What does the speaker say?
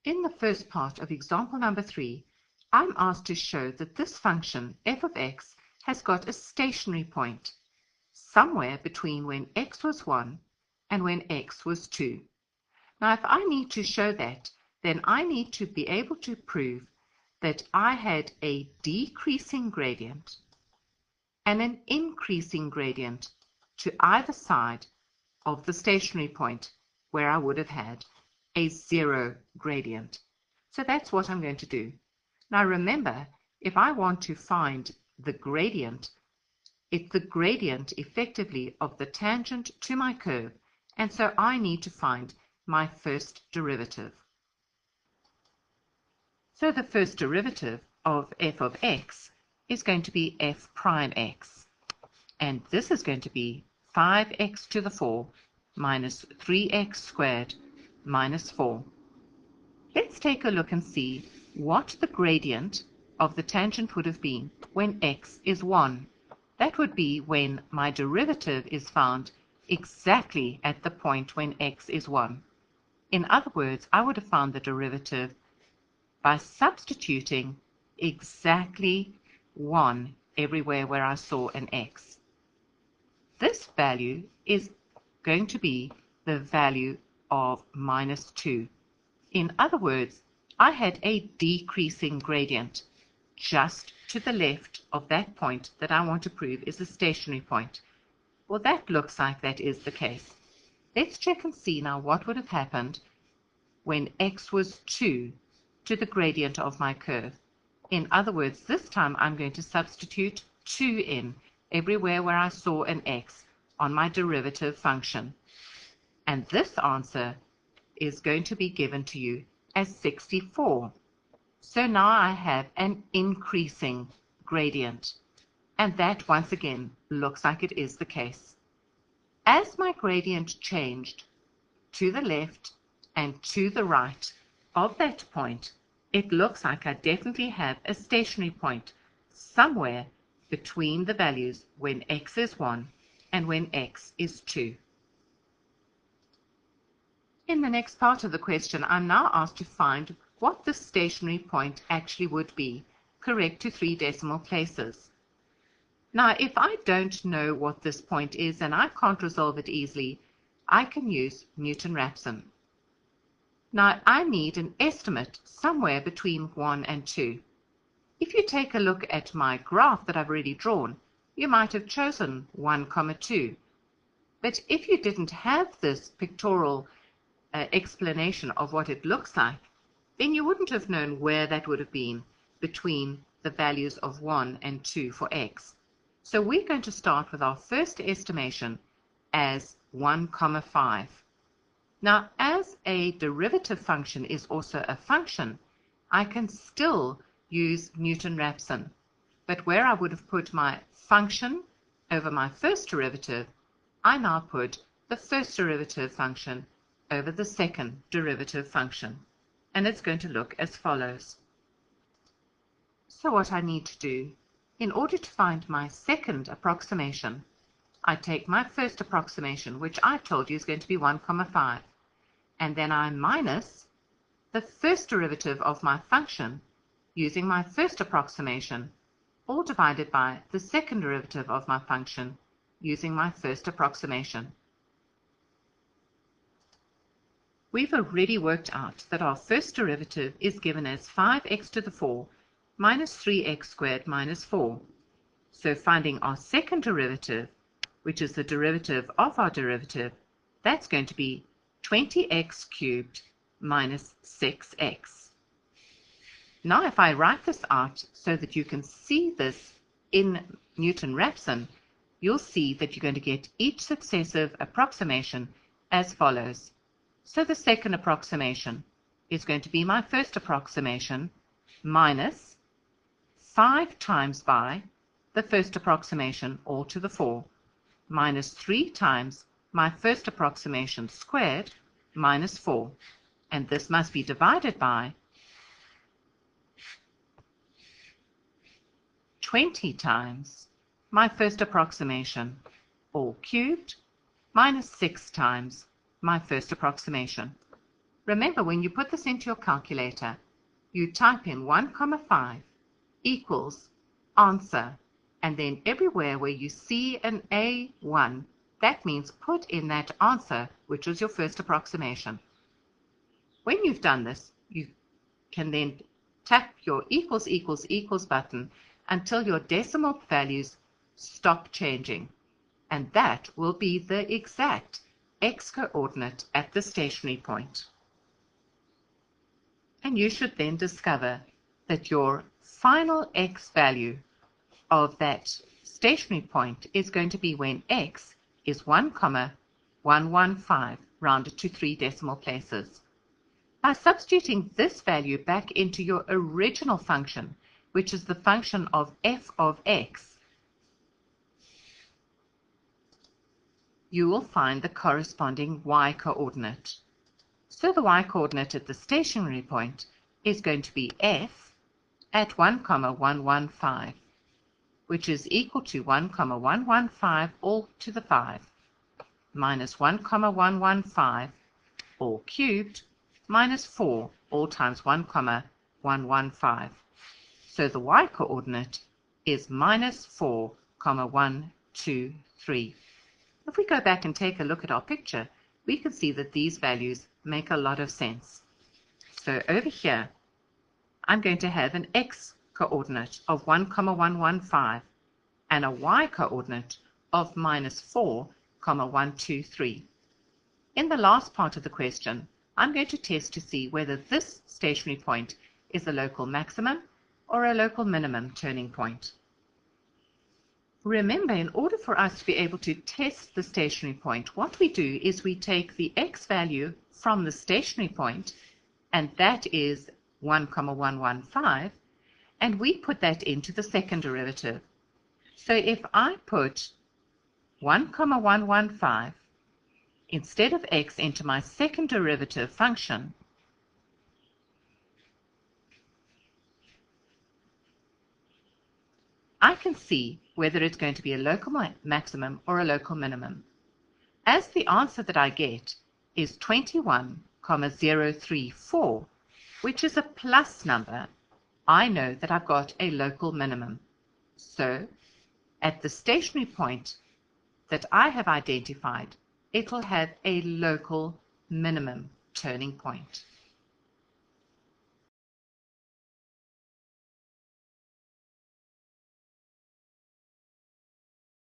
In the first part of example number 3, I'm asked to show that this function f of x has got a stationary point somewhere between when x was 1 and when x was 2. Now, if I need to show that, then I need to be able to prove that I had a decreasing gradient and an increasing gradient to either side of the stationary point where I would have had a 0 gradient. So that's what I'm going to do. Now remember, if I want to find the gradient, it's the gradient effectively of the tangent to my curve, and so I need to find my first derivative. So the first derivative of f of x is going to be f prime x, and this is going to be 5x to the 4 minus 3x squared minus 4. Let's take a look and see what the gradient of the tangent would have been when x is 1. That would be when my derivative is found exactly at the point when x is 1. In other words, I would have found the derivative by substituting exactly 1 everywhere where I saw an x. This value is going to be the value of minus 2. In other words, I had a decreasing gradient just to the left of that point that I want to prove is a stationary point. Well, that looks like that is the case. Let's check and see now what would have happened when x was 2 to the gradient of my curve. In other words, this time I'm going to substitute 2 in everywhere where I saw an x on my derivative function. And this answer is going to be given to you as 64. So now I have an increasing gradient. And that once again looks like it is the case. As my gradient changed to the left and to the right of that point, it looks like I definitely have a stationary point somewhere between the values when x is 1 and when x is 2. In the next part of the question, I'm now asked to find what the stationary point actually would be, correct to 3 decimal places. Now, if I don't know what this point is and I can't resolve it easily, I can use Newton-Rhapson. Now, I need an estimate somewhere between 1 and 2. If you take a look at my graph that I've already drawn, you might have chosen 1, 2. But if you didn't have this pictorial explanation of what it looks like, then you wouldn't have known where that would have been between the values of 1 and 2 for x. So we're going to start with our first estimation as 1, 5. Now, as a derivative function is also a function, I can still use Newton-Rhapson. But where I would have put my function over my first derivative, I now put the first derivative function over the second derivative function. And it's going to look as follows. So what I need to do, in order to find my second approximation, I take my first approximation, which I told you is going to be 1, 5, and then I minus the first derivative of my function using my first approximation, all divided by the second derivative of my function using my first approximation. We've already worked out that our first derivative is given as 5x to the 4 minus 3x squared minus 4. So finding our second derivative, which is the derivative of our derivative, that's going to be 20x cubed minus 6x. Now if I write this out so that you can see this in Newton-Rhapson, you'll see that you're going to get each successive approximation as follows. So the second approximation is going to be my first approximation minus 5 times by the first approximation all to the 4 minus 3 times my first approximation squared minus 4. And this must be divided by 20 times my first approximation all cubed minus 6 times my first approximation. Remember, when you put this into your calculator, you type in 1,5 equals answer, and then everywhere where you see an A1, that means put in that answer, which was your first approximation. When you've done this, you can then tap your equals equals equals button until your decimal values stop changing, and that will be the exact x coordinate at the stationary point. And you should then discover that your final x value of that stationary point is going to be when x is 1,115 rounded to 3 decimal places. By substituting this value back into your original function, which is the function of f of x, you will find the corresponding y coordinate. So the y coordinate at the stationary point is going to be f at 1,115, which is equal to 1,115 all to the 5, minus 1,115 all cubed, minus 4 all times 1,115. So the y coordinate is minus 4,123. If we go back and take a look at our picture, we can see that these values make a lot of sense. So over here, I'm going to have an x coordinate of 1,115 and a y coordinate of minus 4,123. In the last part of the question, I'm going to test to see whether this stationary point is a local maximum or a local minimum turning point. Remember, in order for us to be able to test the stationary point, what we do is we take the x value from the stationary point, and that is 1,115, and we put that into the second derivative. So if I put 1,115 instead of x into my second derivative function, I can see whether it's going to be a local maximum or a local minimum. As the answer that I get is 21,034, which is a plus number, I know that I've got a local minimum. So at the stationary point that I have identified, it will have a local minimum turning point.